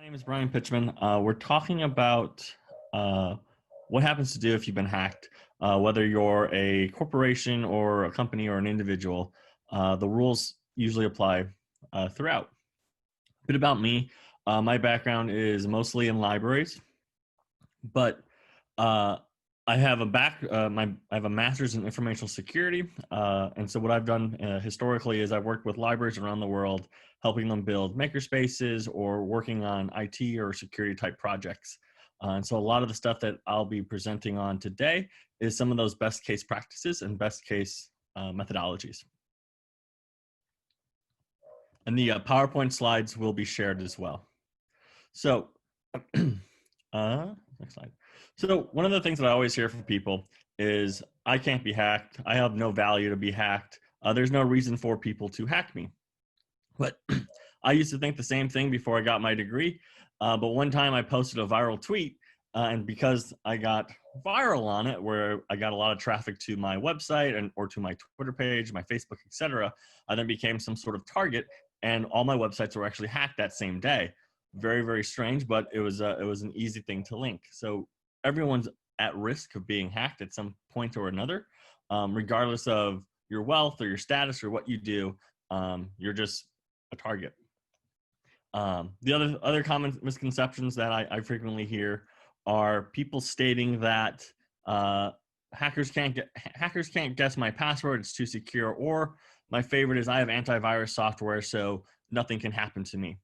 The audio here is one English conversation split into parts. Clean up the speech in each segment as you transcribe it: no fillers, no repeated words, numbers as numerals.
My name is Brian Pichman. We're talking about uh, what happens to do if you've been hacked, whether you're a corporation or a company or an individual. The rules usually apply throughout. A bit about me. My background is mostly in libraries, but uh, I have I have a master's in informational security, and so what I've done historically is I've worked with libraries around the world, helping them build makerspaces or working on IT or security type projects. And so a lot of the stuff that I'll be presenting on today is some of those best case practices and best case methodologies. And the PowerPoint slides will be shared as well. So, next slide. So one of the things that I always hear from people is, I can't be hacked. I have no value to be hacked. There's no reason for people to hack me. But I used to think the same thing before I got my degree. But one time I posted a viral tweet, and because I got viral on it, where I got a lot of traffic to my website or to my Twitter page, my Facebook, etc., I then became some sort of target, and all my websites were actually hacked that same day. Very, very strange, but it was an easy thing to link. So everyone's at risk of being hacked at some point or another, regardless of your wealth or your status or what you do. You're just a target. The other common misconceptions that I frequently hear are people stating that hackers can't guess my password, it's too secure, or my favorite is, I have antivirus software, so nothing can happen to me.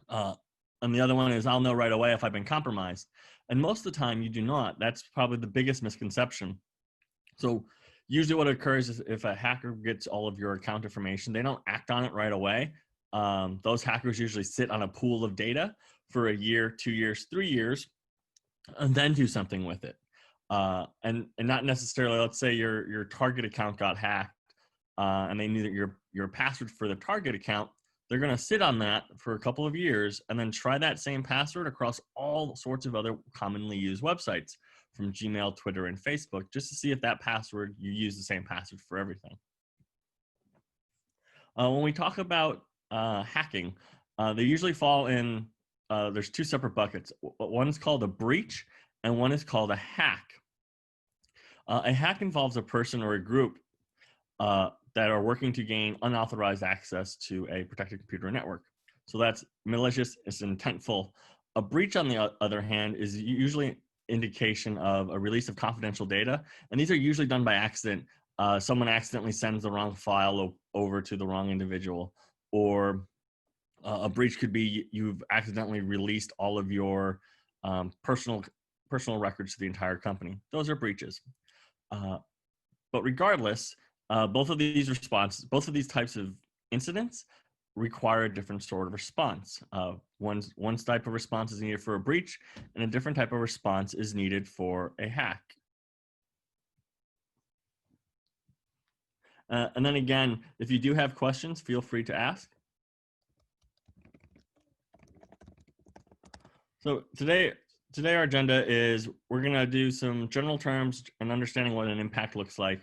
And the other one is, I'll know right away if I've been compromised. And most of the time you do not. That's probably the biggest misconception. So usually what occurs is, if a hacker gets all of your account information, they don't act on it right away. Those hackers usually sit on a pool of data for a year, 2 years, 3 years, and then do something with it. And not necessarily, let's say your target account got hacked, and they knew that your password for the target account, they're going to sit on that for a couple of years and then try that same password across all sorts of other commonly used websites, from Gmail, Twitter, and Facebook, just to see if that password, you use the same password for everything. When we talk about hacking, they usually fall in, there's two separate buckets. One is called a breach, and one is called a hack. A hack involves a person or a group that are working to gain unauthorized access to a protected computer network. So that's malicious, it's intentful. A breach, on the other hand, is usually indication of a release of confidential data, and these are usually done by accident. Someone accidentally sends the wrong file over to the wrong individual, or a breach could be you've accidentally released all of your personal records to the entire company. Those are breaches. But regardless, both of these types of incidents require a different sort of response. One type of response is needed for a breach, and a different type of response is needed for a hack. And then again, if you do have questions, feel free to ask. So today our agenda is, we're going to do some general terms and understanding what an impact looks like,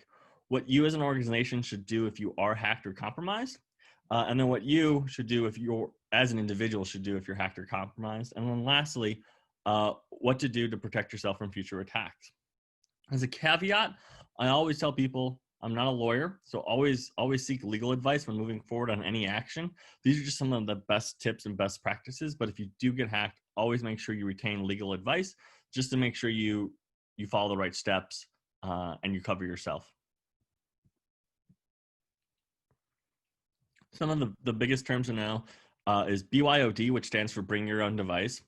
what you as an organization should do if you are hacked or compromised, and then what you should do if you're, as an individual, should do if you're hacked or compromised, and then lastly, what to do to protect yourself from future attacks. As a caveat, I always tell people, I'm not a lawyer, so always seek legal advice when moving forward on any action. These are just some of the best tips and best practices, but if you do get hacked, always make sure you retain legal advice, just to make sure you follow the right steps and you cover yourself. Some of the biggest terms to know is BYOD, which stands for Bring Your Own Device.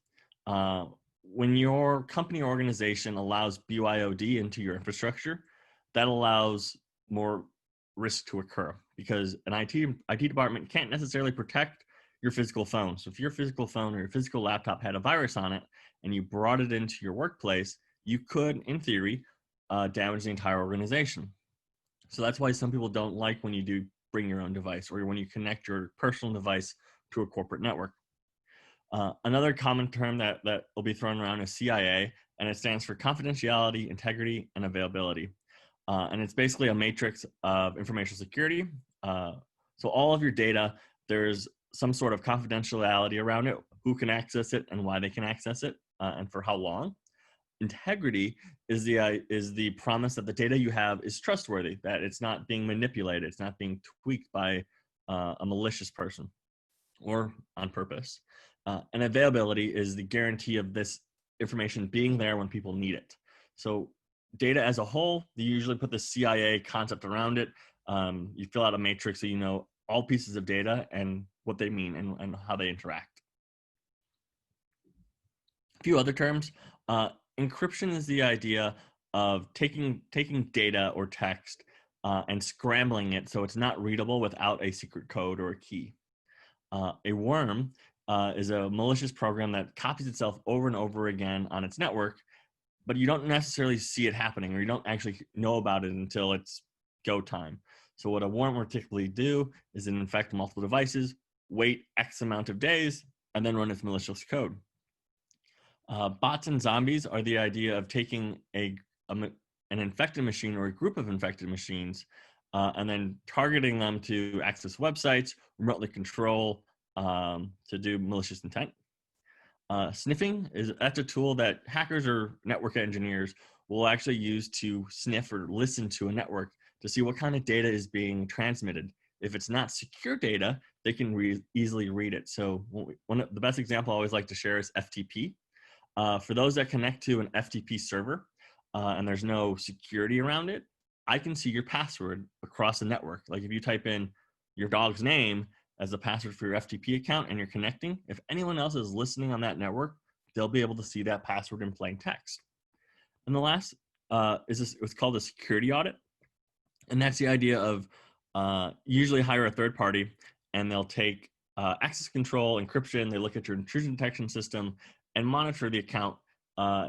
When your company or organization allows BYOD into your infrastructure, that allows more risk to occur, because an IT department can't necessarily protect your physical phone. So if your physical phone or your physical laptop had a virus on it and you brought it into your workplace, you could, in theory, damage the entire organization. So that's why some people don't like when you do bring your own device, or when you connect your personal device to a corporate network. Another common term that will be thrown around is CIA, and it stands for confidentiality, integrity, and availability. And it's basically a matrix of information security. So all of your data, there's some sort of confidentiality around it. who can access it and why they can access it, and for how long. Integrity is the promise that the data you have is trustworthy, that it's not being manipulated, it's not being tweaked by a malicious person or on purpose. And availability is the guarantee of this information being there when people need it. So data as a whole, you usually put the CIA concept around it. You fill out a matrix so you know all pieces of data and what they mean and how they interact. A few other terms. Encryption is the idea of taking data or text and scrambling it so it's not readable without a secret code or a key. A worm is a malicious program that copies itself over and over again on its network, but you don't necessarily see it happening, or you don't actually know about it until it's go time. So what a worm will typically do is infect multiple devices, wait X amount of days, and then run its malicious code. Bots and zombies are the idea of taking an infected machine or a group of infected machines and then targeting them to access websites, remotely control, to do malicious intent. Sniffing that's a tool that hackers or network engineers will actually use to sniff or listen to a network to see what kind of data is being transmitted. If it's not secure data, they can easily read it. So the best example I always like to share is FTP. For those that connect to an FTP server and there's no security around it, I can see your password across the network. Like if you type in your dog's name as the password for your FTP account and you're connecting, if anyone else is listening on that network, they'll be able to see that password in plain text. And the last is what's called a security audit. And that's the idea of usually hire a third party and they'll take access control, encryption, they look at your intrusion detection system and monitor the account,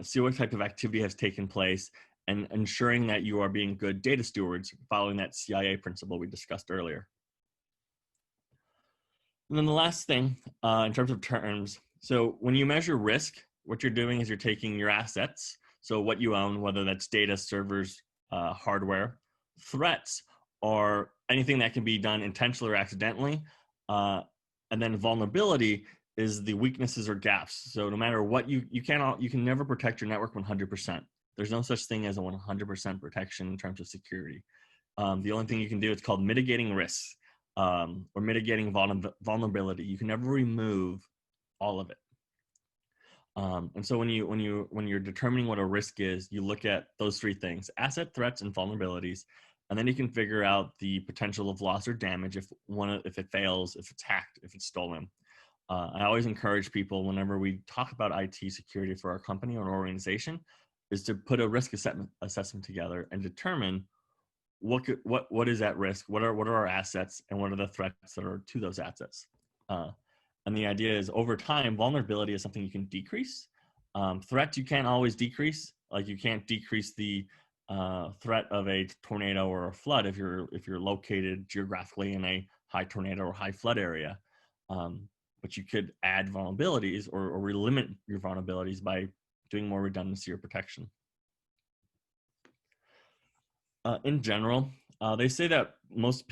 see what type of activity has taken place, and ensuring that you are being good data stewards following that CIA principle we discussed earlier. And then the last thing in terms of terms, so when you measure risk, what you're doing is you're taking your assets, so what you own, whether that's data, servers, hardware, threats, or anything that can be done intentionally or accidentally, and then vulnerability is the weaknesses or gaps. So no matter what, you can never protect your network 100%. There's no such thing as a 100% protection in terms of security. The only thing you can do is called mitigating risks or mitigating vulnerability. You can never remove all of it. And so when you're determining what a risk is, you look at those three things: asset, threats, and vulnerabilities. And then you can figure out the potential of loss or damage if it fails, if it's hacked, if it's stolen. I always encourage people whenever we talk about IT security for our company or organization is to put a risk assessment together and determine what is at risk, what are our assets, and what are the threats that are to those assets. And the idea is over time, vulnerability is something you can decrease. Threats you can't always decrease. Like you can't decrease the threat of a tornado or a flood if you're located geographically in a high tornado or high flood area. But you could add vulnerabilities or limit your vulnerabilities by doing more redundancy or protection. In general, they say that most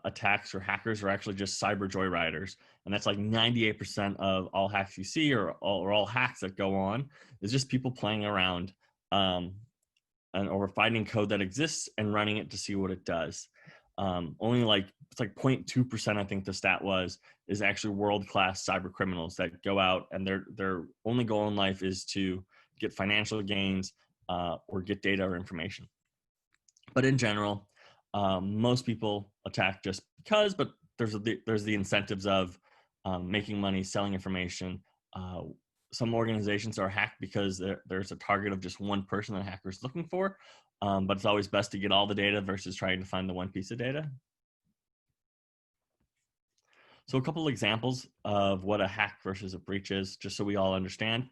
attacks or hackers are actually just cyber joyriders, and that's like 98% of all hacks you see, or all hacks that go on, is just people playing around or finding code that exists and running it to see what it does. Only it's like 0.2%, I think the stat was, is actually world-class cyber criminals that go out and their only goal in life is to get financial gains or get data or information. But in general, most people attack just because, but there's the incentives of making money, selling information. Some organizations are hacked because there's a target of just one person that a hacker is looking for, but it's always best to get all the data versus trying to find the one piece of data. So a couple examples of what a hack versus a breach is, just so we all understand.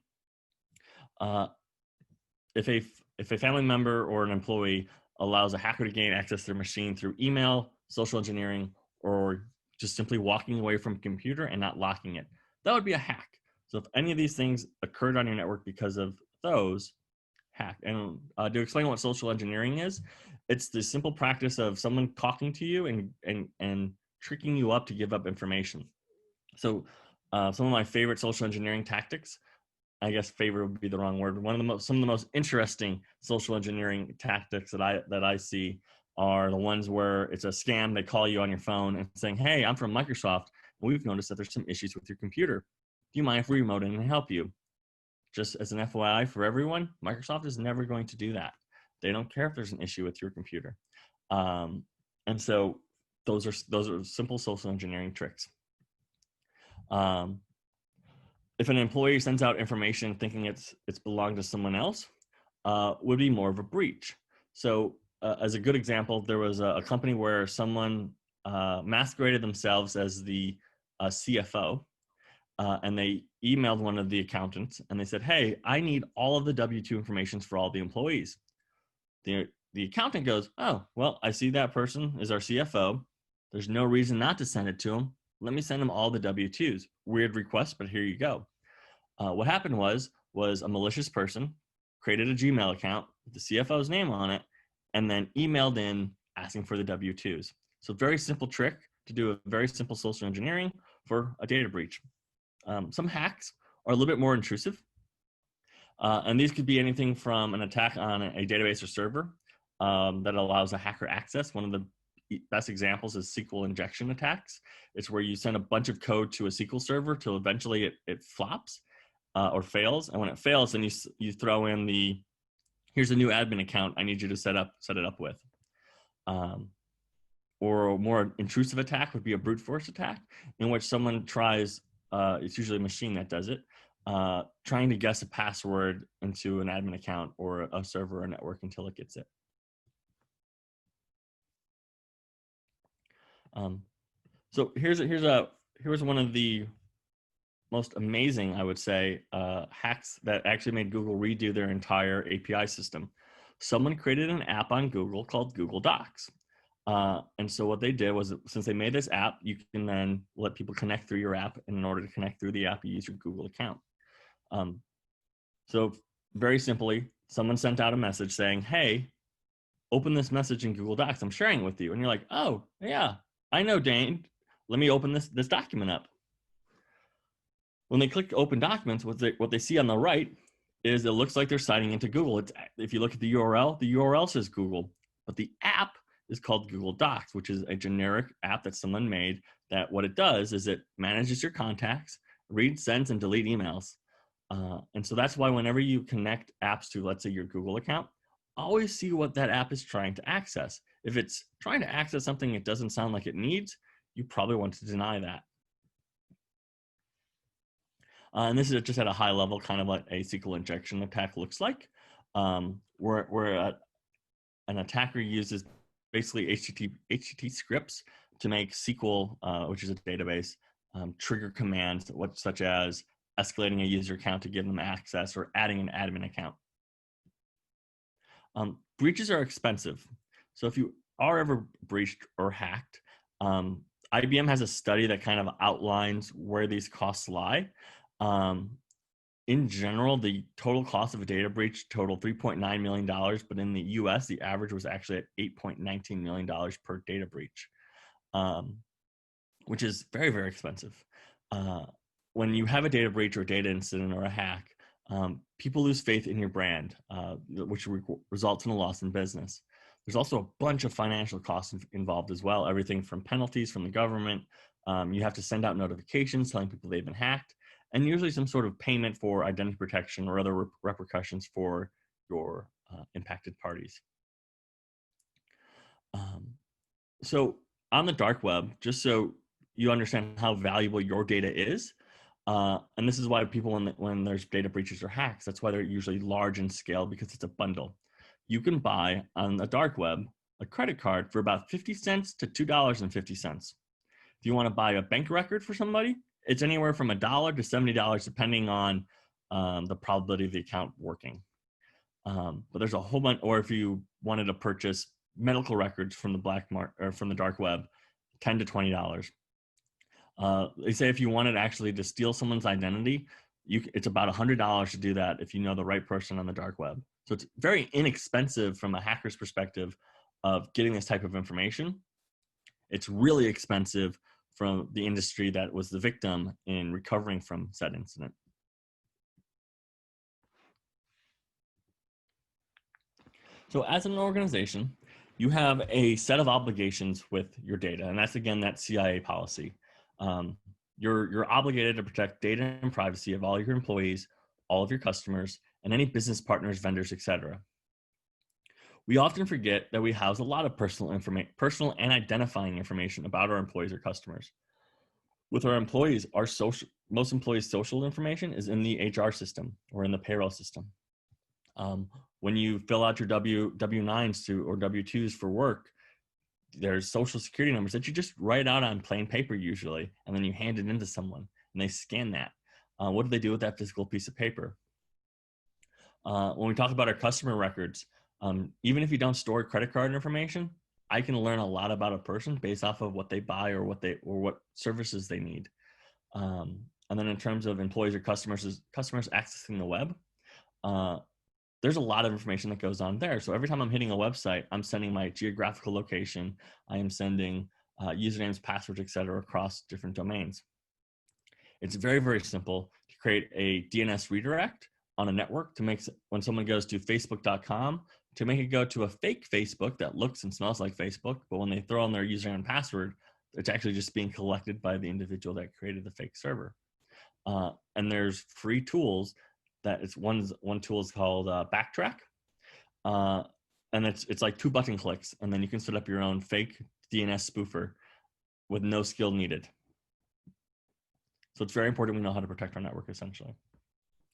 If a family member or an employee allows a hacker to gain access to their machine through email, social engineering, or just simply walking away from a computer and not locking it, that would be a hack. So if any of these things occurred on your network because of those, hack. And to explain what social engineering is, it's the simple practice of someone talking to you and tricking you up to give up information. So Some of my favorite social engineering tactics, I guess favorite would be the wrong word. Some of the most interesting social engineering tactics that I see are the ones where it's a scam. They call you on your phone and saying, "Hey, I'm from Microsoft, and we've noticed that there's some issues with your computer. Do you mind if we remote in and help you?" Just as an FYI for everyone, Microsoft is never going to do that. They don't care if there's an issue with your computer. Um, and so those are simple social engineering tricks. If an employee sends out information thinking it's belonged to someone else, would be more of a breach. So as a good example, there was a company where someone masqueraded themselves as the CFO, and they emailed one of the accountants and they said, "Hey, I need all of the W-2 information for all the employees." The accountant goes, "Oh, well, I see that person is our CFO. There's no reason not to send it to him. Let me send him all the W-2s. Weird request, but here you go." What happened was a malicious person created a Gmail account with the CFO's name on it and then emailed in asking for the W-2s. So very simple trick to do a very simple social engineering for a data breach. Some hacks are a little bit more intrusive. And these could be anything from an attack on a database or server that allows a hacker access. One of the best examples is SQL injection attacks. It's where you send a bunch of code to a SQL server till eventually it flops or fails. And when it fails, then you throw in here's a new admin account I need you to set it up with. Or a more intrusive attack would be a brute force attack, in which someone tries, it's usually a machine that does it, trying to guess a password into an admin account or a server or network until it gets it. So here's one of the most amazing, I would say, hacks that actually made Google redo their entire API system. Someone created an app on Google called Google Docs. And so what they did was, since they made this app, you can then let people connect through your app. And in order to connect through the app, you use your Google account. So very simply, someone sent out a message saying, "Hey, open this message in Google Docs. I'm sharing it with you." And you're like, "Oh, yeah, I know, Dane. Let me open this document up." When they click open documents, what they see on the right is it looks like they're signing into Google. If you look at the URL says Google, but the app is called Google Docs, which is a generic app that someone made that what it does is it manages your contacts, reads, sends, and delete emails. And so that's why whenever you connect apps to, let's say, your Google account, always see what that app is trying to access. If it's trying to access something it doesn't sound like it needs, you probably want to deny that. And this is just at a high level, kind of what a SQL injection attack looks like, where an attacker uses basically HTTP scripts to make SQL, which is a database, trigger commands, such as escalating a user account to give them access or adding an admin account. Breaches are expensive. So if you are ever breached or hacked, IBM has a study that kind of outlines where these costs lie. In general, the total cost of a data breach totaled $3.9 million, but in the US, the average was actually at $8.19 million per data breach, which is very, very expensive. When you have a data breach or data incident or a hack, people lose faith in your brand, which results in a loss in business. There's also a bunch of financial costs involved as well, everything from penalties from the government. You have to send out notifications telling people they've been hacked, and usually some sort of payment for identity protection or other repercussions for your impacted parties. So on the dark web, just so you understand how valuable your data is, and this is why people, when there's data breaches or hacks, that's why they're usually large in scale, because it's a bundle. You can buy on the dark web a credit card for about 50 cents to $2.50. If you want to buy a bank record for somebody, it's anywhere from $1 to $70, depending on the probability of the account working. But there's a whole bunch. Or if you wanted to purchase medical records from the black market or from the dark web, $10 to $20. They say if you wanted actually to steal someone's identity, it's about $100 to do that if you know the right person on the dark web. So it's very inexpensive from a hacker's perspective of getting this type of information. It's really expensive from the industry that was the victim in recovering from said incident. So as an organization, you have a set of obligations with your data, and that's again that CIA policy. You're obligated to protect data and privacy of all your employees, all of your customers, and any business partners, vendors, etc. We often forget that we house a lot of personal and identifying information about our employees or customers. With our employees, most employees' social information is in the HR system or in the payroll system. When you fill out your W-9s or W-2s for work, there's social security numbers that you just write out on plain paper usually, and then you hand it into someone and they scan that. What do they do with that physical piece of paper? When we talk about our customer records, even if you don't store credit card information, I can learn a lot about a person based off of what they buy or what services they need. And then in terms of employees or customers accessing the web, there's a lot of information that goes on there. So every time I'm hitting a website, I'm sending my geographical location. I am sending usernames, passwords, etc. across different domains. It's very, very simple to create a DNS redirect on a network to make, when someone goes to facebook.com, to make it go to a fake Facebook that looks and smells like Facebook, but when they throw in their username and password, it's actually just being collected by the individual that created the fake server. And there's free tools that one tool is called Backtrack. And it's like 2 button clicks, and then you can set up your own fake DNS spoofer with no skill needed. So it's very important we know how to protect our network, essentially.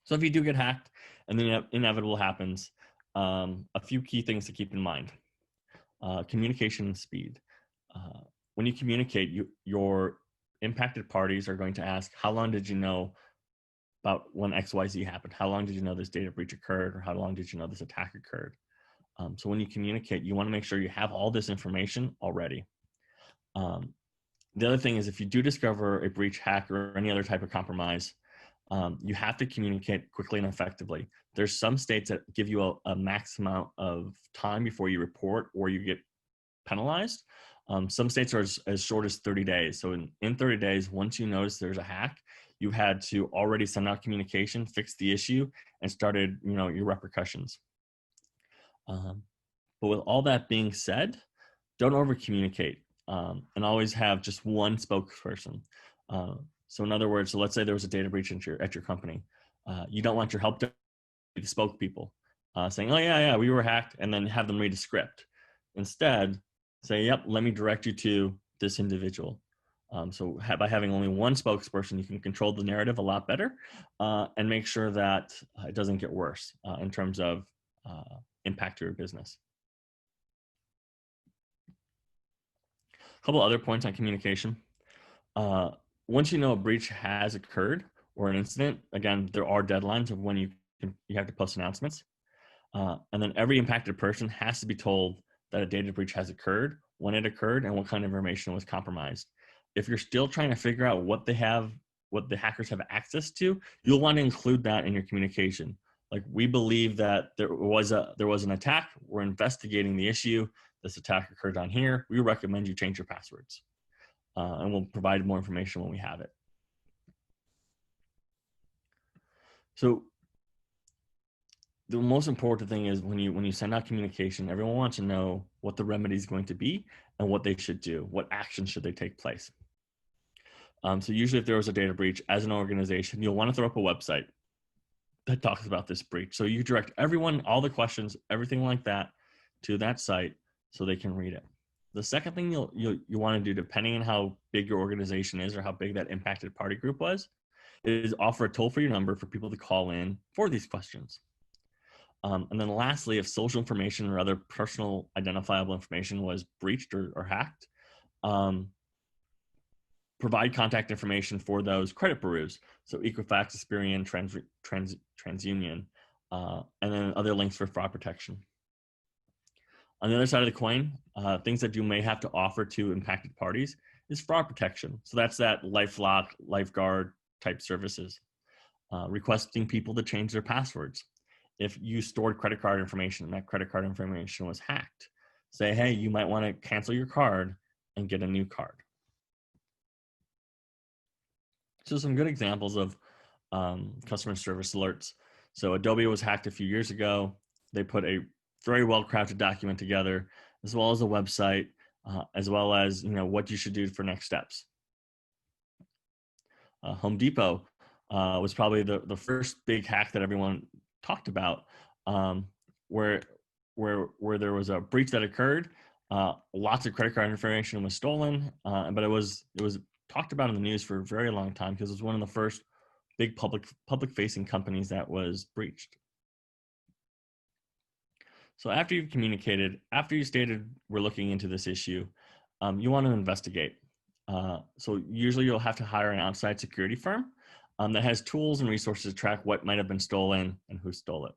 So if you do get hacked and the inevitable happens, a few key things to keep in mind. Communication and speed. When you communicate, your impacted parties are going to ask, how long did you know about when XYZ happened? How long did you know this data breach occurred? Or how long did you know this attack occurred? So when you communicate, you want to make sure you have all this information already. The other thing is, if you do discover a breach, hack, or any other type of compromise, you have to communicate quickly and effectively. There's some states that give you a max amount of time before you report or you get penalized. Some states are as short as 30 days. So in 30 days, once you notice there's a hack, you had to already send out communication, fix the issue, and started your repercussions. But with all that being said, don't over communicate, and always have just one spokesperson. So in other words, so let's say there was a data breach at your company. You don't want your help desk to spokespeople saying, oh yeah, we were hacked, and then have them read a script. Instead, say, yep, let me direct you to this individual. So by having only one spokesperson, you can control the narrative a lot better and make sure that it doesn't get worse in terms of impact to your business. A couple other points on communication. Once you know a breach has occurred or an incident, again, there are deadlines of when you have to post announcements. And then every impacted person has to be told that a data breach has occurred, when it occurred, and what kind of information was compromised. If you're still trying to figure out what the hackers have access to, you'll want to include that in your communication. Like, we believe that there was an attack. We're investigating the issue. This attack occurred on here. We recommend you change your passwords. And we'll provide more information when we have it. So the most important thing is when you send out communication, everyone wants to know what the remedy is going to be and what they should do. What actions should they take place? So usually if there was a data breach, as an organization, you'll want to throw up a website that talks about this breach. So you direct everyone, all the questions, everything like that, to that site so they can read it. The second thing you want to do, depending on how big your organization is or how big that impacted party group was, is offer a toll-free number for people to call in for these questions. And then lastly, if social information or other personal identifiable information was breached or hacked, provide contact information for those credit bureaus. So Equifax, Experian, TransUnion, and then other links for fraud protection. On the other side of the coin, things that you may have to offer to impacted parties is fraud protection. So that's that LifeLock, LifeGuard type services. Requesting people to change their passwords. If you stored credit card information and that credit card information was hacked, say, hey, you might want to cancel your card and get a new card. So some good examples of customer service alerts. So Adobe was hacked a few years ago. They put a very well crafted document together, as well as a website, as well as what you should do for next steps. Home Depot was probably the first big hack that everyone talked about, where there was a breach that occurred. Lots of credit card information was stolen, but it was talked about in the news for a very long time because it was one of the first big public facing companies that was breached. So after you've communicated, after you stated we're looking into this issue, you want to investigate. So usually you'll have to hire an outside security firm that has tools and resources to track what might have been stolen and who stole it.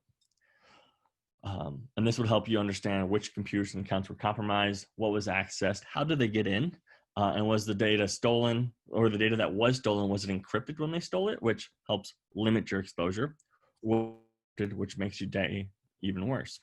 And this would help you understand which computers and accounts were compromised, what was accessed, how did they get in, and was the data stolen, or the data that was stolen, was it encrypted when they stole it, which helps limit your exposure, which makes your day even worse.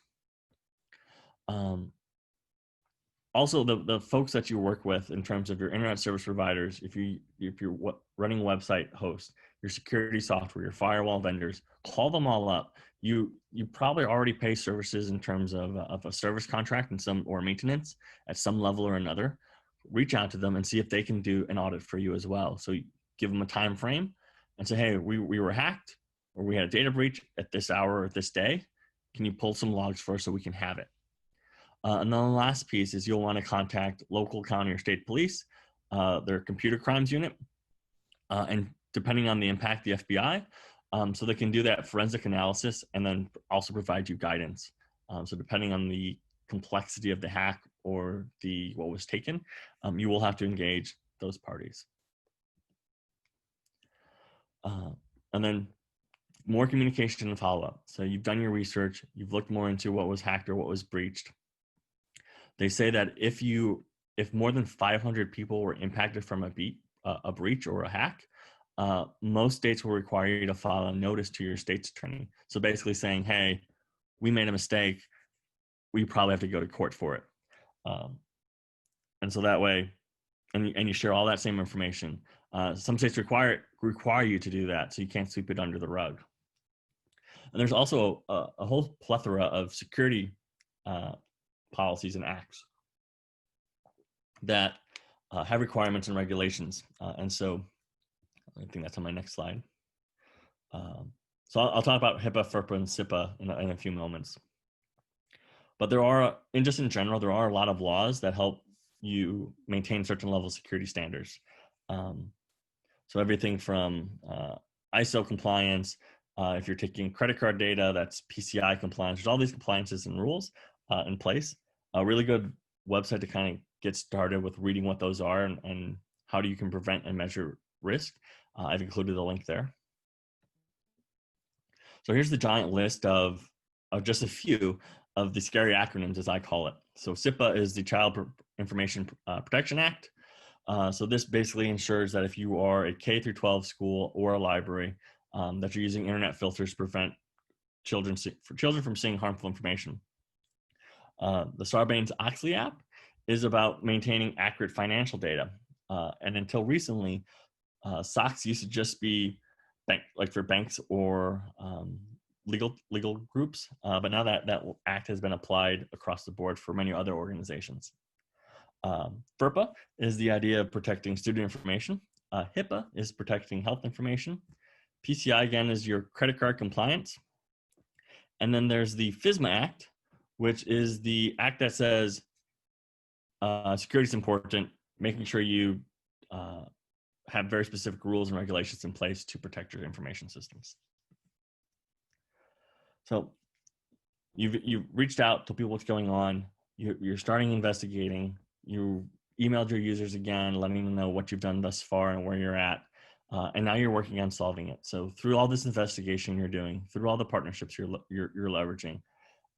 Also, the folks that you work with in terms of your internet service providers, if you're running a website host, your security software, your firewall vendors, call them all up. You probably already pay services in terms of a service contract or maintenance at some level or another. Reach out to them and see if they can do an audit for you as well. So you give them a time frame and say, hey, we were hacked, or we had a data breach at this hour or this day. Can you pull some logs for us so we can have it? And then the last piece is you'll want to contact local, county, or state police, their computer crimes unit, and depending on the impact, the FBI, so they can do that forensic analysis and then also provide you guidance. So depending on the complexity of the hack or what was taken, you will have to engage those parties. And then more communication and follow-up. So you've done your research, you've looked more into what was hacked or what was breached. They say that if more than 500 people were impacted from a breach or a hack, most states will require you to file a notice to your state's attorney. So basically saying, hey, we made a mistake. We probably have to go to court for it. And so that way, and you share all that same information. Some states require you to do that, so you can't sweep it under the rug. And there's also a whole plethora of security policies and acts that have requirements and regulations. And so I think that's on my next slide. So I'll talk about HIPAA, FERPA, and SIPA in a few moments. But in general, there are a lot of laws that help you maintain certain level of security standards. So everything from ISO compliance, if you're taking credit card data, that's PCI compliance. There's all these compliances and rules in place. A really good website to kind of get started with reading what those are and how you can prevent and measure risk. I've included a link there. So here's the giant list of just a few of the scary acronyms, as I call it. So SIPA is the Child Information Protection Act. So this basically ensures that if you are a K through 12 school or a library, that you're using internet filters to prevent children from seeing harmful information. The Sarbanes-Oxley app is about maintaining accurate financial data. And until recently, SOX used to just be for banks or legal groups, but now that act has been applied across the board for many other organizations. FERPA is the idea of protecting student information. HIPAA is protecting health information. PCI, again, is your credit card compliance. And then there's the FISMA Act, which is the act that says security is important, making sure you have very specific rules and regulations in place to protect your information systems. So you've reached out to people what's going on. You're starting investigating. You emailed your users again, letting them know what you've done thus far and where you're at. And now you're working on solving it. So through all this investigation you're doing, through all the partnerships you're leveraging,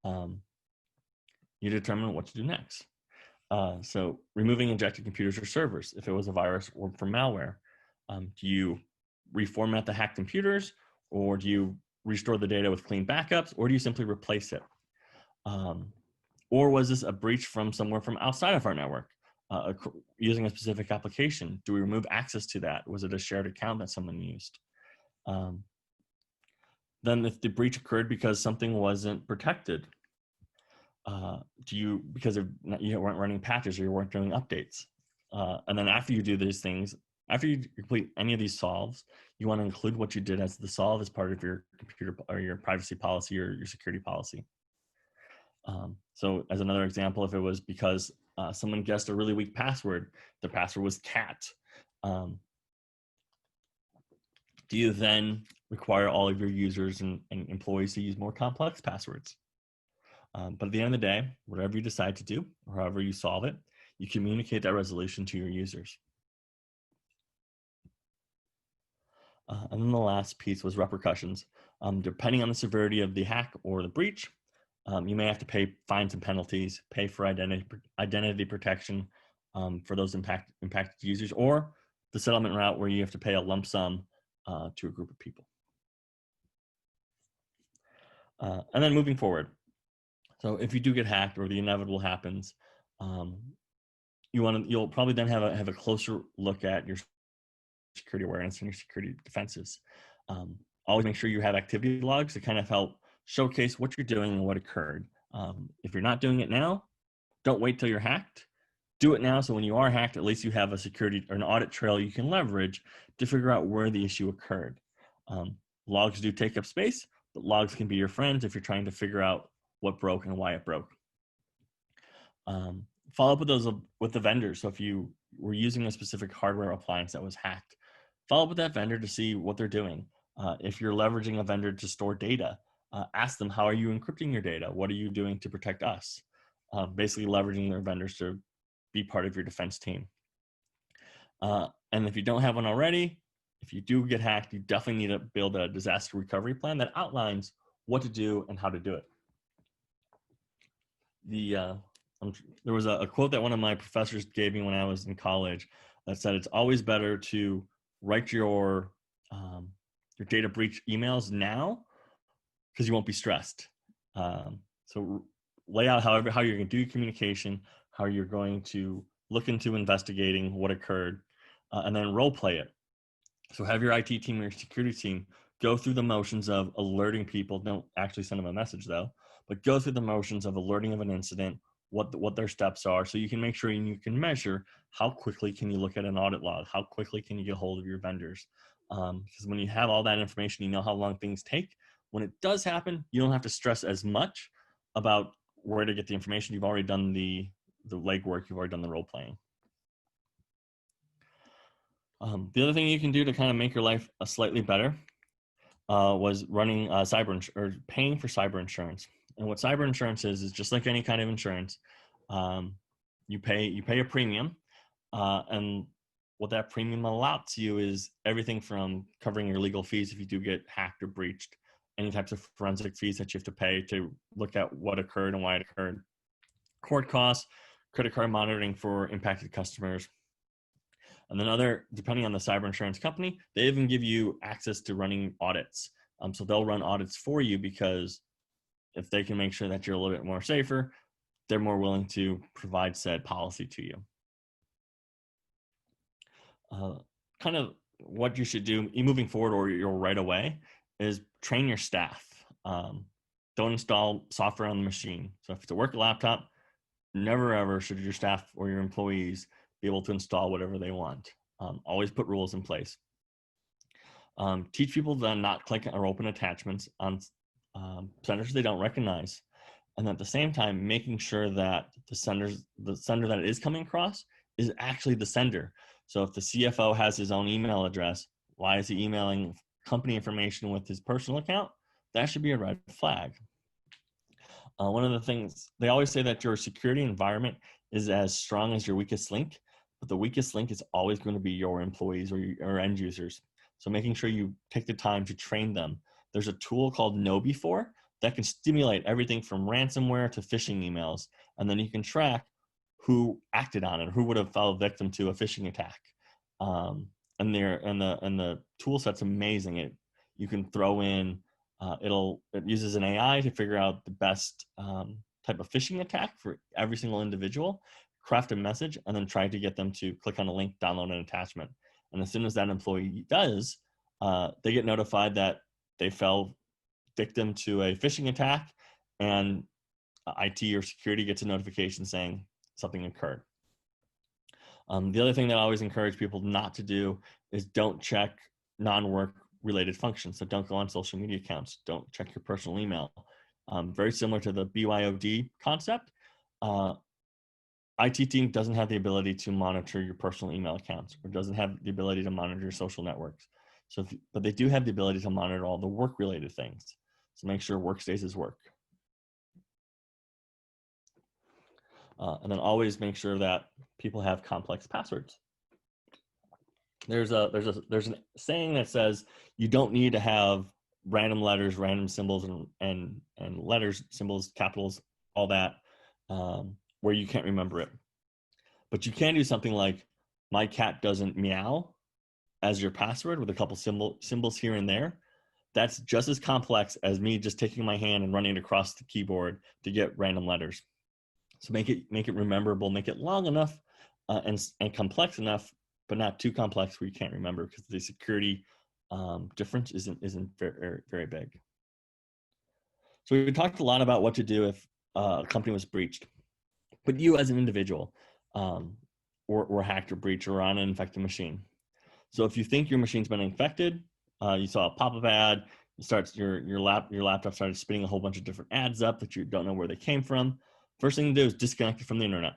you determine what to do next. So removing injected computers or servers, if it was a virus or from malware, do you reformat the hacked computers, or do you restore the data with clean backups, or do you simply replace it? Or was this a breach from somewhere from outside of our network? using a specific application? Do we remove access to that? Was it a shared account that someone used? Then if the breach occurred because something wasn't protected, because you weren't running patches or you weren't doing updates. And then after you do these things, after you complete any of these solves, you want to include what you did as the solve as part of your computer or your privacy policy or your security policy. So as another example, if it was because someone guessed a really weak password, the password was cat, do you then require all of your users and employees to use more complex passwords? But at the end of the day, whatever you decide to do, or however you solve it, you communicate that resolution to your users. And then the last piece was repercussions. Depending on the severity of the hack or the breach, you may have to pay fines and penalties, pay for identity protection for those impacted users, or the settlement route where you have to pay a lump sum to a group of people. And then moving forward. So if you do get hacked or the inevitable happens, you'll probably then have a closer look at your security awareness and your security defenses. Always make sure you have activity logs to kind of help showcase what you're doing and what occurred. If you're not doing it now, don't wait till you're hacked. Do it now, so when you are hacked, at least you have a security or an audit trail you can leverage to figure out where the issue occurred. Logs do take up space, but logs can be your friends if you're trying to figure out what broke and why it broke. Follow up with the vendor. So if you were using a specific hardware appliance that was hacked, follow up with that vendor to see what they're doing. If you're leveraging a vendor to store data, ask them, how are you encrypting your data? What are you doing to protect us? Basically leveraging their vendors to be part of your defense team. And if you don't have one already, if you do get hacked, you definitely need to build a disaster recovery plan that outlines what to do and how to do it. There was a quote that one of my professors gave me when I was in college that said, it's always better to write your data breach emails now because you won't be stressed. So lay out how you're going to do your communication, how you're going to look into investigating what occurred, and then role play it. So have your IT team or your security team go through the motions of alerting people. Don't actually send them a message though, but go through the motions of alerting of an incident, what their steps are, so you can make sure and you can measure how quickly can you look at an audit log, how quickly can you get hold of your vendors. Because when you have all that information, you know how long things take. When it does happen, you don't have to stress as much about where to get the information. You've already done the legwork, you've already done the role playing. The other thing you can do to kind of make your life slightly better was running paying for cyber insurance. And what cyber insurance is just like any kind of insurance. You pay a premium, and what that premium allows you is everything from covering your legal fees if you do get hacked or breached, any types of forensic fees that you have to pay to look at what occurred and why it occurred, court costs, credit card monitoring for impacted customers. And then depending on the cyber insurance company, they even give you access to running audits. So they'll run audits for you because if they can make sure that you're a little bit more safer, they're more willing to provide said policy to you. Kind of what you should do moving forward or right away is train your staff. Don't install software on the machine. So if it's a work laptop, never ever should your staff or your employees be able to install whatever they want. Always put rules in place. Teach people to not click or open attachments on senders they don't recognize. And at the same time, making sure that the sender that it is coming across is actually the sender. So if the CFO has his own email address, why is he emailing company information with his personal account? That should be a red flag. One of the things, they always say that your security environment is as strong as your weakest link, but the weakest link is always going to be your employees or end users. So making sure you take the time to train them. There's a tool called KnowBe4 that can stimulate everything from ransomware to phishing emails. And then you can track who acted on it, who would have fallen victim to a phishing attack. And the tool set's amazing. You can throw in, it uses an AI to figure out the best type of phishing attack for every single individual, craft a message, and then try to get them to click on a link, download an attachment. And as soon as that employee does, they get notified that they fell victim to a phishing attack, and IT or security gets a notification saying something occurred. The other thing that I always encourage people not to do is don't check non-work related functions. So don't go on social media accounts. Don't check your personal email. Very similar to the BYOD concept. IT team doesn't have the ability to monitor your personal email accounts, or doesn't have the ability to monitor your social networks. But they do have the ability to monitor all the work-related things. So make sure work stays as work. And then always make sure that people have complex passwords. There's a saying that says you don't need to have random letters, random symbols, and letters, symbols, capitals, all that, where you can't remember it. But you can do something like "my cat doesn't meow" as your password with a couple symbols here and there. That's just as complex as me just taking my hand and running it across the keyboard to get random letters. So make it memorable, make it long enough and complex enough, but not too complex where you can't remember, because the security difference isn't very, very big. So we talked a lot about what to do if a company was breached, but you as an individual were hacked or breached or on an infected machine. So if you think your machine's been infected, you saw a pop-up ad, your laptop started spinning a whole bunch of different ads up that you don't know where they came from. First thing to do is disconnect it from the internet.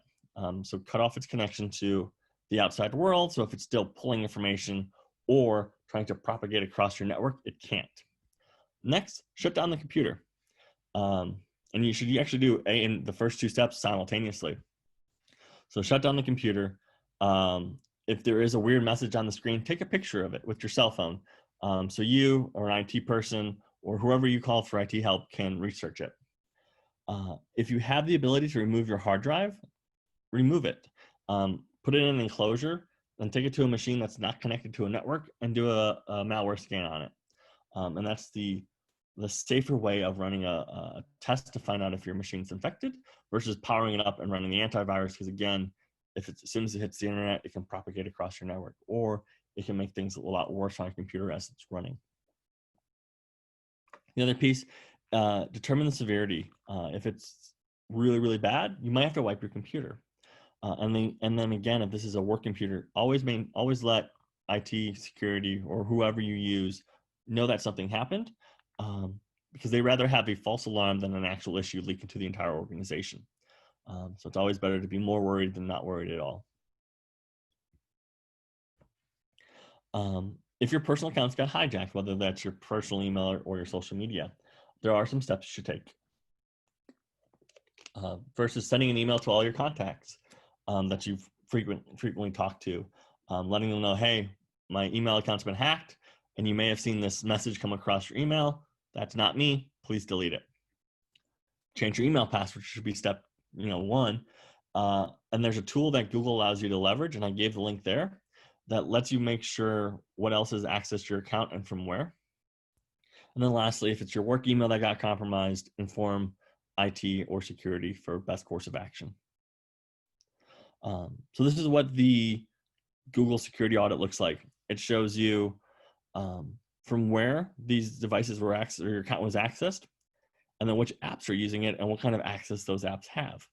So cut off its connection to the outside world. So if it's still pulling information or trying to propagate across your network, it can't. Next, shut down the computer. And you should actually do in the first two steps simultaneously. So shut down the computer. If there is a weird message on the screen, take a picture of it with your cell phone. So you or an IT person or whoever you call for IT help can research it. If you have the ability to remove your hard drive, remove it. Put it in an enclosure and take it to a machine that's not connected to a network and do a malware scan on it. And that's the safer way of running a test to find out if your machine's infected versus powering it up and running the antivirus, because again, as soon as it hits the internet, it can propagate across your network, or it can make things a lot worse on a computer as it's running. The other piece, determine the severity. If it's really, really bad, you might have to wipe your computer. And then again, if this is a work computer, always let IT, security, or whoever you use know that something happened, because they rather have a false alarm than an actual issue leaking to the entire organization. So it's always better to be more worried than not worried at all. If your personal accounts got hijacked, whether that's your personal email or your social media, there are some steps you should take. First is sending an email to all your contacts that you've frequently talked to, letting them know, hey, my email account's been hacked, and you may have seen this message come across your email. That's not me. Please delete it. Change your email password should be step 1. And there's a tool that Google allows you to leverage, and I gave the link there, that lets you make sure what else has accessed your account and from where. And then lastly, if it's your work email that got compromised, inform IT or security for best course of action. So this is what the Google security audit looks like. It shows you from where these devices were accessed, or your account was accessed, and then which apps are using it and what kind of access those apps have.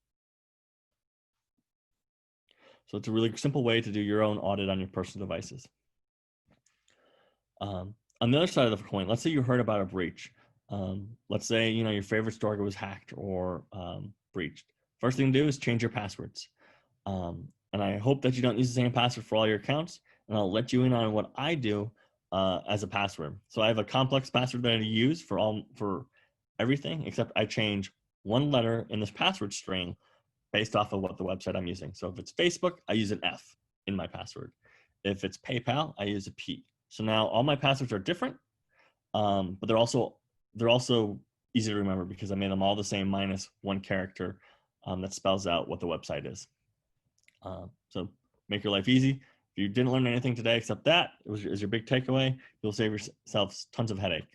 So it's a really simple way to do your own audit on your personal devices. On the other side of the coin, let's say you heard about a breach. Let's say your favorite store was hacked or breached. First thing to do is change your passwords. And I hope that you don't use the same password for all your accounts. And I'll let you in on what I do as a password. So I have a complex password that I use for everything, except I change one letter in this password string based off of what the website I'm using. So if it's Facebook, I use an F in my password. If it's PayPal, I use a P. So now all my passwords are different, but they're also easy to remember because I made them all the same minus one character that spells out what the website is. So make your life easy. If you didn't learn anything today except that, is your big takeaway, you'll save yourself tons of headache.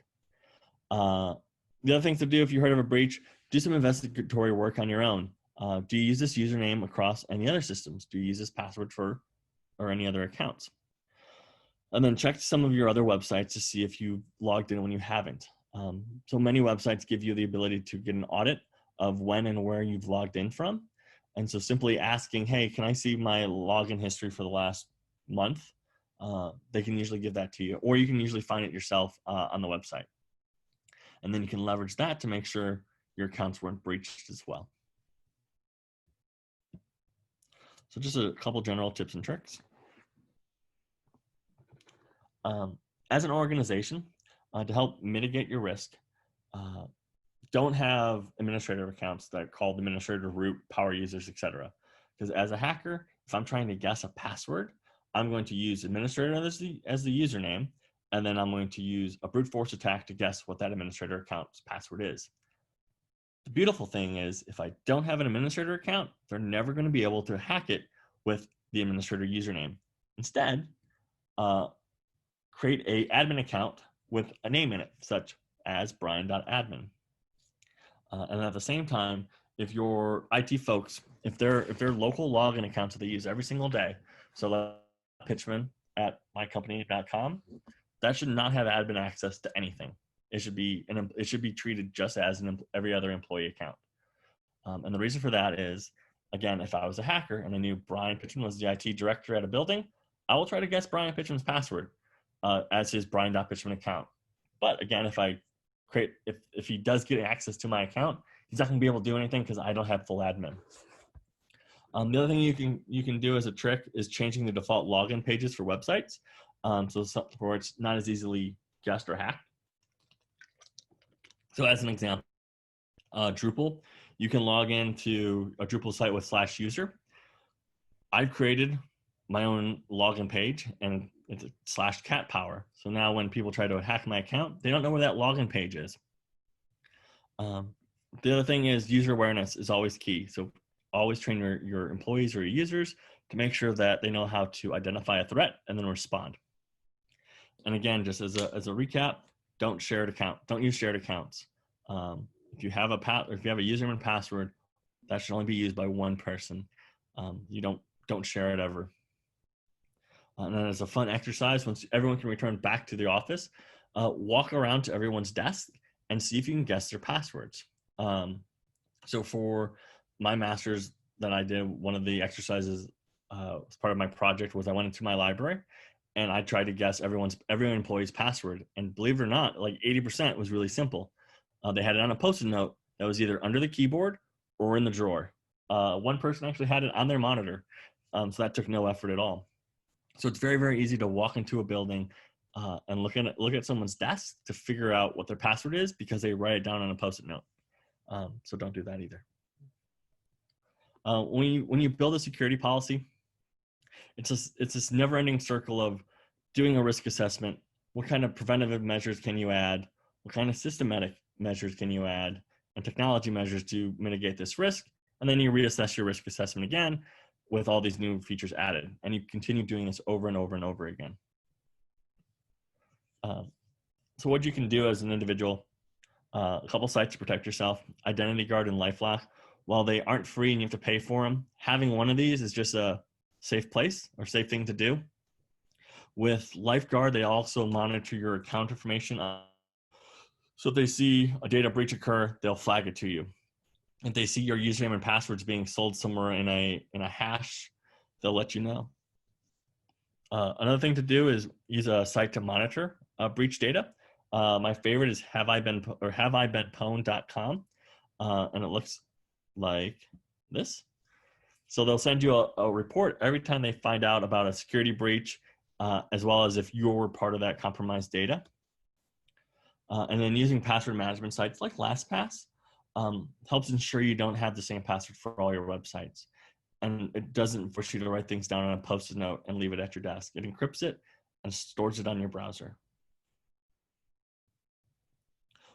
The other things to do if you heard of a breach, do some investigatory work on your own. Do you use this username across any other systems? Do you use this password for or any other accounts? And then check some of your other websites to see if you logged in when you haven't. So many websites give you the ability to get an audit of when and where you've logged in from. And so simply asking, hey, can I see my login history for the last month? They can usually give that to you, or you can usually find it yourself on the website. And then you can leverage that to make sure your accounts weren't breached as well. So just a couple general tips and tricks. As an organization, to help mitigate your risk, don't have administrative accounts that are called administrator, root, power users, etc. Because as a hacker, if I'm trying to guess a password, I'm going to use administrator as the username, and then I'm going to use a brute force attack to guess what that administrator account's password is. The beautiful thing is, if I don't have an administrator account, they're never going to be able to hack it with the administrator username. Instead, create an admin account with a name in it, such as brian.admin. And at the same time, if your IT folks, if they're local login accounts that they use every single day, so like Pichman at mycompany.com, that should not have admin access to anything. It should be treated just as every other employee account. And the reason for that is, again, if I was a hacker and I knew Brian Pichman was the IT director at a building, I will try to guess Brian Pichman's password as his Brian.Pichman account. But again, if he does get access to my account, he's not going to be able to do anything because I don't have full admin. The other thing you can do as a trick is changing the default login pages for websites, so where it's not as easily guessed or hacked. So as an example, Drupal, you can log into a Drupal site with /user. I've created my own login page, and it's /cat power. So now when people try to hack my account, they don't know where that login page is. The other thing is user awareness is always key. So always train your employees or your users to make sure that they know how to identify a threat and then respond. And again, just as a recap, don't use shared accounts. If you have a username and password, that should only be used by one person. You don't share it ever. And then as a fun exercise, once everyone can return back to the office, walk around to everyone's desk and see if you can guess their passwords. So for my master's that I did, one of the exercises as part of my project was I went into my library and I tried to guess every employee's password. And believe it or not, like 80% was really simple. They had it on a Post-it note that was either under the keyboard or in the drawer. One person actually had it on their monitor, so that took no effort at all. So it's very, very easy to walk into a building and look at someone's desk to figure out what their password is because they write it down on a Post-it note. So don't do that either. When you build a security policy, it's this never-ending circle of doing a risk assessment. What kind of preventative measures can you add? What kind of systematic measures can you add? And technology measures to mitigate this risk. And then you reassess your risk assessment again with all these new features added. And you continue doing this over and over and over again. So what you can do as an individual, a couple sites to protect yourself, Identity Guard and LifeLock. While they aren't free and you have to pay for them, having one of these is just a safe place or safe thing to do. With LifeGuard, they also monitor your account information. So if they see a data breach occur, they'll flag it to you. If they see your username and passwords being sold somewhere in a hash, they'll let you know. Another thing to do is use a site to monitor breach data. My favorite is haveibeenpwned.com, and it looks like this. So they'll send you a report every time they find out about a security breach, as well as if you were part of that compromised data. And then using password management sites like LastPass helps ensure you don't have the same password for all your websites. And it doesn't force you to write things down on a Post-it note and leave it at your desk. It encrypts it and stores it on your browser.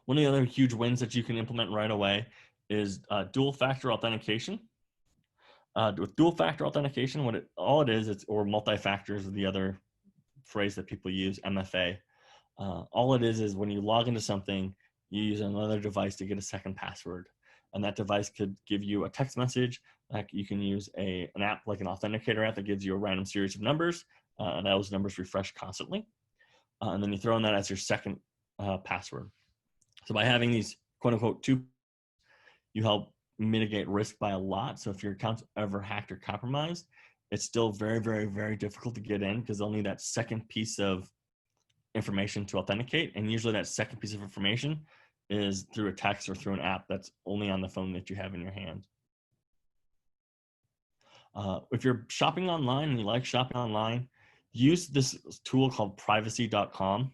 One of the other huge wins that you can implement right away is dual-factor authentication. With dual-factor authentication, all it is, or multi-factor is the other phrase that people use, MFA. All it is when you log into something, you use another device to get a second password. and that device could give you a text message. Like you can use an app like an authenticator app that gives you a random series of numbers, and those numbers refresh constantly. And then you throw in that as your second password. So by having these quote unquote two, you help mitigate risk by a lot. So if your account's ever hacked or compromised, it's still very, very, very difficult to get in because they'll need that second piece of information to authenticate. And usually that second piece of information is through a text or through an app that's only on the phone that you have in your hand. If you're shopping online and you like shopping online, use this tool called privacy.com.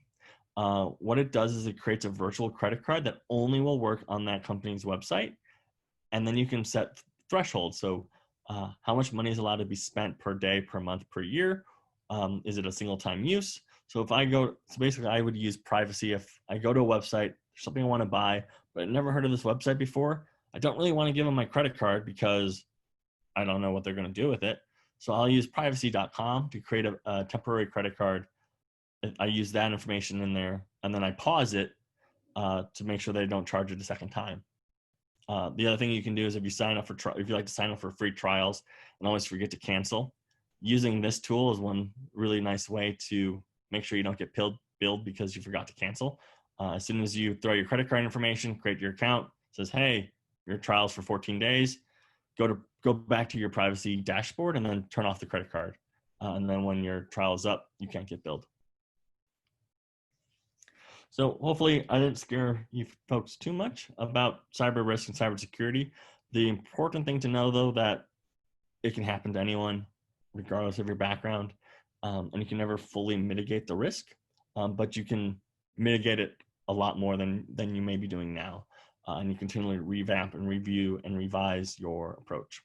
What it does is it creates a virtual credit card that only will work on that company's website. And then you can set thresholds. So how much money is allowed to be spent per day, per month, per year? Is it a single time use? So if I go, so basically I would use privacy. If I go to a website, something I want to buy, but I've never heard of this website before, I don't really want to give them my credit card because I don't know what they're going to do with it. So I'll use privacy.com to create a temporary credit card. I use that information in there, and then I pause it to make sure they don't charge it a second time. The other thing you can do is if you sign up for if you like to sign up for free trials and always forget to cancel, using this tool is one really nice way to make sure you don't get billed because you forgot to cancel. As soon as you throw your credit card information, create your account, it says, hey, your trial's for 14 days. Go back to your privacy dashboard and then turn off the credit card. And then when your trial is up, you can't get billed. So hopefully I didn't scare you folks too much about cyber risk and cybersecurity. The important thing to know, though, that it can happen to anyone, regardless of your background, and you can never fully mitigate the risk, but you can mitigate it a lot more than you may be doing now, and you continually revamp and review and revise your approach.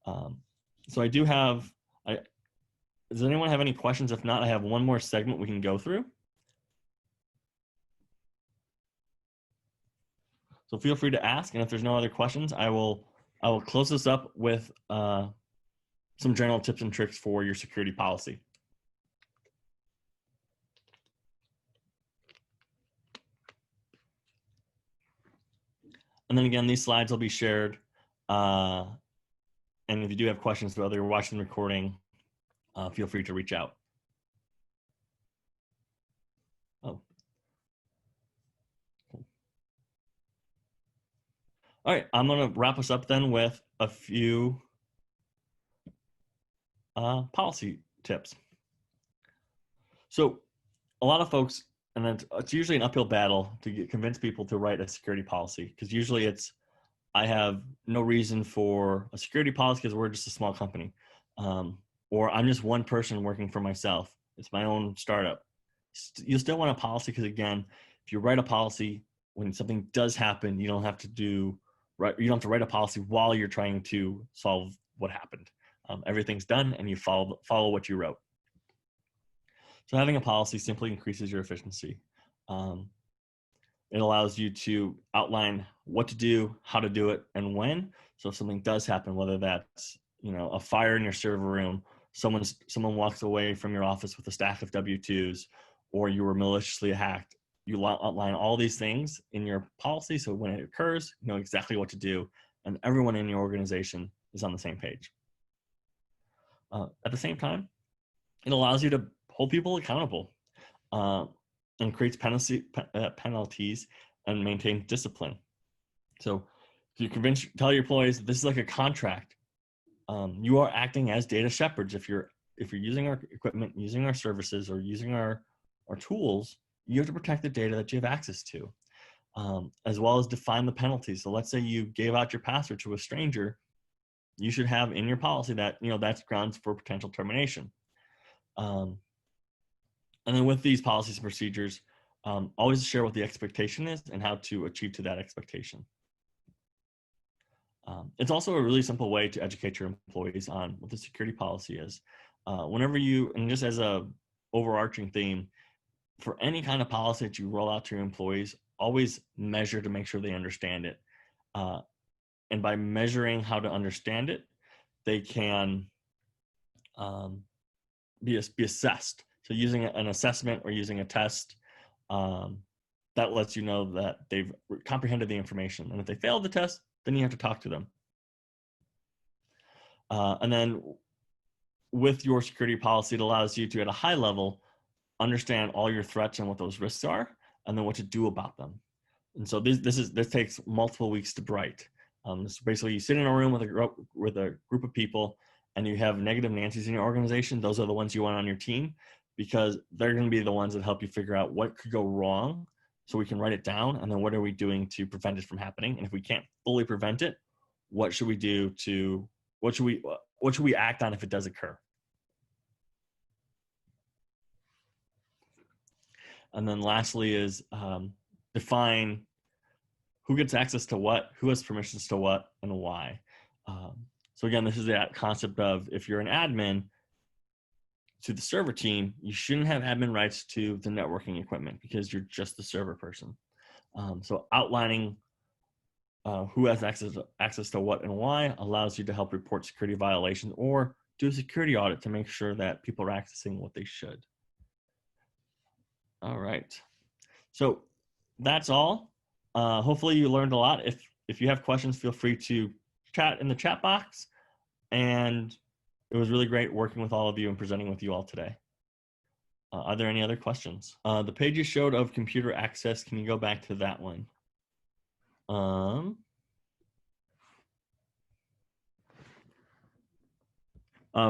So I do have, does anyone have any questions? If not, I have one more segment we can go through. So feel free to ask, and if there's no other questions, I will close this up with some general tips and tricks for your security policy. And then again, these slides will be shared. And if you do have questions, whether you're watching the recording, feel free to reach out. Oh. Cool. All right, I'm gonna wrap us up then with a few policy tips. So a lot of folks, and it's usually an uphill battle to convince people to write a security policy, because usually it's, I have no reason for a security policy because we're just a small company. Or I'm just one person working for myself. It's my own startup. You still want a policy because, again, if you write a policy, when something does happen, you don't have to write a policy while you're trying to solve what happened. Everything's done and you follow what you wrote. So having a policy simply increases your efficiency. It allows you to outline what to do, how to do it, and when. So if something does happen, whether that's a fire in your server room, someone walks away from your office with a stack of W-2s, or you were maliciously hacked, you outline all these things in your policy. So when it occurs, you know exactly what to do, and everyone in your organization is on the same page. At the same time, it allows you to hold people accountable and creates penalties and maintain discipline. So if you tell your employees this is like a contract, you are acting as data shepherds. If you're using our equipment, using our services, or using our tools, you have to protect the data that you have access to, as well as define the penalties. So let's say you gave out your password to a stranger, you should have in your policy that that's grounds for potential termination. And then with these policies and procedures, always share what the expectation is and how to achieve to that expectation. It's also a really simple way to educate your employees on what the security policy is. Whenever and just as a overarching theme, for any kind of policy that you roll out to your employees, always measure to make sure they understand it. And by measuring how to understand it, they can be assessed. So using an assessment or using a test that lets you know that they've comprehended the information. And if they failed the test, then you have to talk to them. And then with your security policy, it allows you to, at a high level, understand all your threats and what those risks are, and then what to do about them. And so this takes multiple weeks to write. So basically, you sit in a room with a group of people, and you have negative Nancy's in your organization. Those are the ones you want on your team, because they're going to be the ones that help you figure out what could go wrong, so we can write it down, and then what are we doing to prevent it from happening? And if we can't fully prevent it, what should we do to what should we act on if it does occur? And then lastly is define who gets access to what, who has permissions to what, and why. So again, this is that concept of, if you're an admin to the server team, you shouldn't have admin rights to the networking equipment because you're just the server person. So outlining who has access to what and why allows you to help report security violations or do a security audit to make sure that people are accessing what they should. All right. So that's all. Hopefully you learned a lot. If you have questions, feel free to chat in the chat box. And it was really great working with all of you and presenting with you all today. Are there any other questions? The page you showed of computer access, can you go back to that one?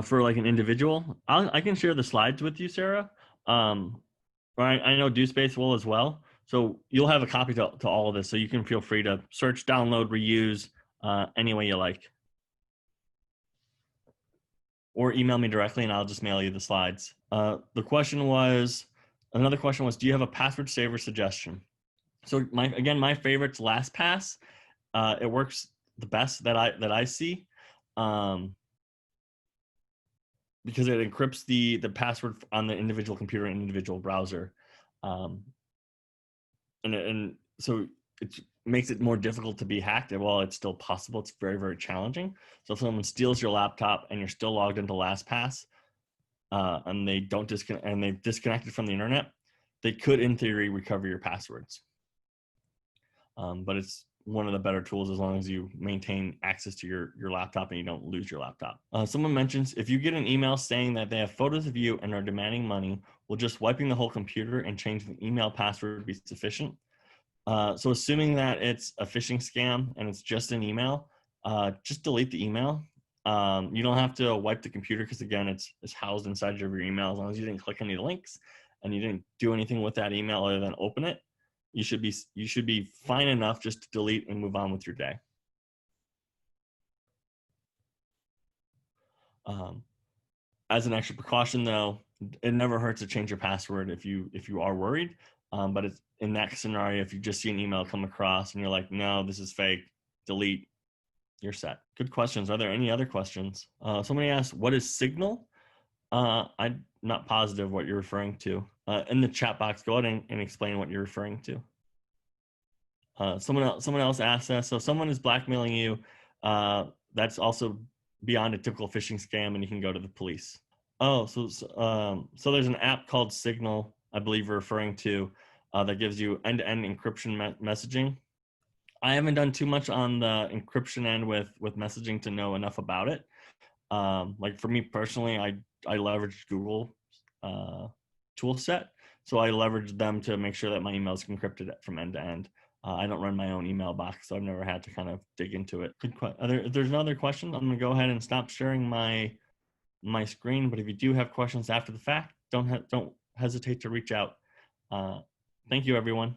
For like an individual, I can share the slides with you, Sarah. Right, I know DoSpace will as well. So you'll have a copy to all of this, so you can feel free to search, download, reuse any way you like. Or email me directly and I'll just mail you the slides. Another question was, do you have a password saver suggestion? So my favorite's LastPass. It works the best that I see. Because it encrypts the password on the individual computer and individual browser. And so it makes it more difficult to be hacked. And while it's still possible, it's very, very challenging. So if someone steals your laptop and you're still logged into LastPass, and they've disconnected from the internet, they could, in theory, recover your passwords. But it's one of the better tools as long as you maintain access to your laptop and you don't lose your laptop. Someone mentions, if you get an email saying that they have photos of you and are demanding money, will just wiping the whole computer and changing the email password be sufficient? So assuming that it's a phishing scam and it's just an email, just delete the email. You don't have to wipe the computer because, again, it's housed inside of your email. As long as you didn't click any links and you didn't do anything with that email other than open it, you should be fine enough just to delete and move on with your day. As an extra precaution, though, it never hurts to change your password if you are worried. But it's in that scenario, if you just see an email come across and you're like, no, this is fake, delete, you're set. Good questions. Are there any other questions? Somebody asked, what is Signal? I'm not positive what you're referring to. In the chat box, go ahead and explain what you're referring to. Someone else asked that. So someone is blackmailing you. That's also beyond a typical phishing scam, and you can go to the police. Oh, so there's an app called Signal, I believe you're referring to, that gives you end-to-end encryption messaging. I haven't done too much on the encryption end with messaging to know enough about it. Like for me personally, I leverage Google tool set. So I leverage them to make sure that my email is encrypted from end to end. I don't run my own email box, so I've never had to kind of dig into it. If there's no other questions, I'm gonna go ahead and stop sharing my screen. But if you do have questions after the fact, don't hesitate to reach out. Thank you, everyone.